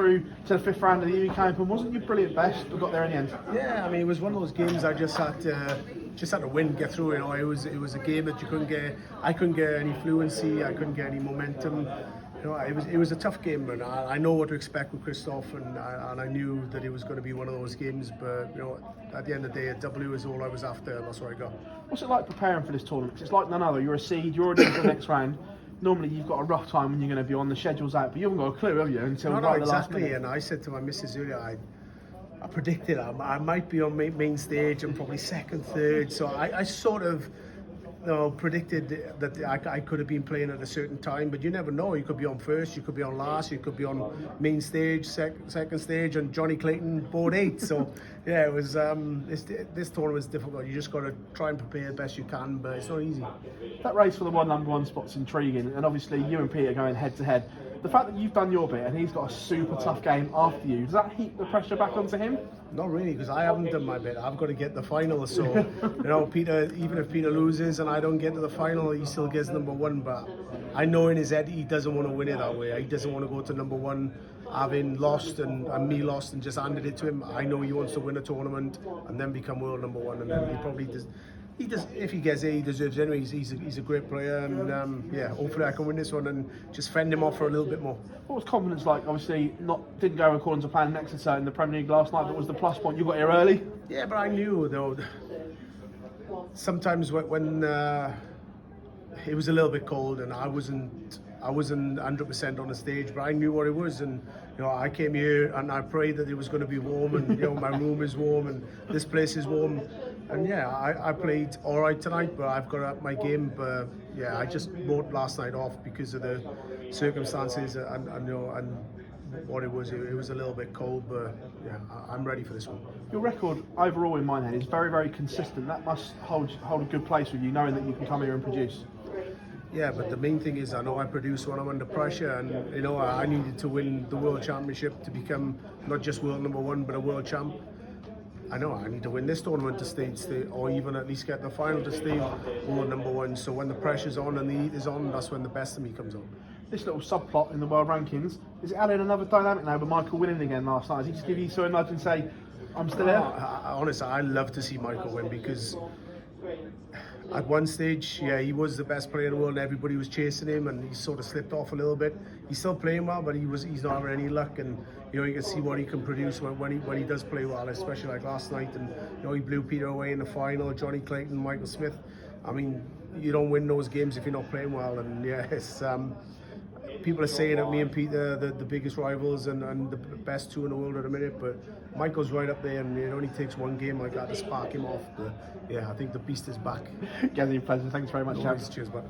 through to the 5th round of the UK Open. Wasn't your brilliant best, but got there in the end? Yeah, I mean, it was one of those games I just had to win, get through. You know, it was a game that you couldn't get. I couldn't get any fluency. I couldn't get any momentum. You know, it was a tough game, and I know what to expect with Krzysztof, and I knew that it was going to be one of those games. But you know, at the end of the day, a W is all I was after, and that's what I got. What's it like preparing for this tournament? 'Cause it's like none other. You're a seed. You're already in the next round. Normally, you've got a rough time when you're going to be on. The schedule's out, but you haven't got a clue, have you? Until No, right exactly. the last minute. And I said to my missus earlier, I predicted I might be on main stage and probably second, third. So I sort of, you know, predicted that I could have been playing at a certain time, but you never know. You could be on first, you could be on last, you could be on main stage, second stage, and Johnny Clayton board 8. So yeah, it was this tournament is difficult. You just got to try and prepare the best you can, but it's not easy. That race for the number one spot's intriguing, and obviously you and Peter going head to head. The fact that you've done your bit and he's got a super tough game after you, does that heap the pressure back onto him? Not really, because I haven't done my bit. I've got to get the final. So, you know, Peter, even if Peter loses and I don't get to the final, he still gets number one. But I know in his head he doesn't want to win it that way. He doesn't want to go to number one, having lost and me lost and just handed it to him. I know he wants to win a tournament and then become world number one, and then he probably does. He does. If he gets it, he deserves it anyway. He's a great player, and yeah, hopefully I can win this one and just fend him off for a little bit more. What was confidence like? Obviously, didn't go according to plan in Exeter in the Premier League last night. But was the plus point you got here early? Yeah, but I knew though. Sometimes when it was a little bit cold and I wasn't 100% on the stage, but I knew what it was, and you know, I came here and I prayed that it was going to be warm, and you know, my room is warm and this place is warm, and yeah, I played all right tonight, but I've got to up my game. But yeah, I just wrote last night off because of the circumstances and you know, and what it was. It was a little bit cold, but yeah, I'm ready for this one. Your record overall in my head is very, very consistent. That must hold a good place with you, knowing that you can come here and produce. Yeah, but the main thing is I know I produce when I'm under pressure, and you know, I needed to win the World Championship to become not just world number one but a world champ. I know I need to win this tournament to stay, or even at least get the final to stay world number one. So when the pressure's on and the heat is on, that's when the best of me comes on. This little subplot in the world rankings, is it adding another dynamic now with Michael winning again last night? Does he just give you a nudge and say, I'm still there? Honestly, I love to see Michael win, because at one stage, yeah, he was the best player in the world and everybody was chasing him, and he sort of slipped off a little bit. He's still playing well, but he's not having any luck, and you know, you can see what he can produce when he does play well, especially like last night. And you know, he blew Peter away in the final, Johnny Clayton, Michael Smith. I mean, you don't win those games if you're not playing well, and yeah, it's people are saying that me and Peter are the biggest rivals and the best two in the world at the minute, but Michael's right up there, and it only takes one game like that to spark him off. But yeah, I think the beast is back. Gerwyn, pleasure. Thanks very much, Chad. Cheers, bud.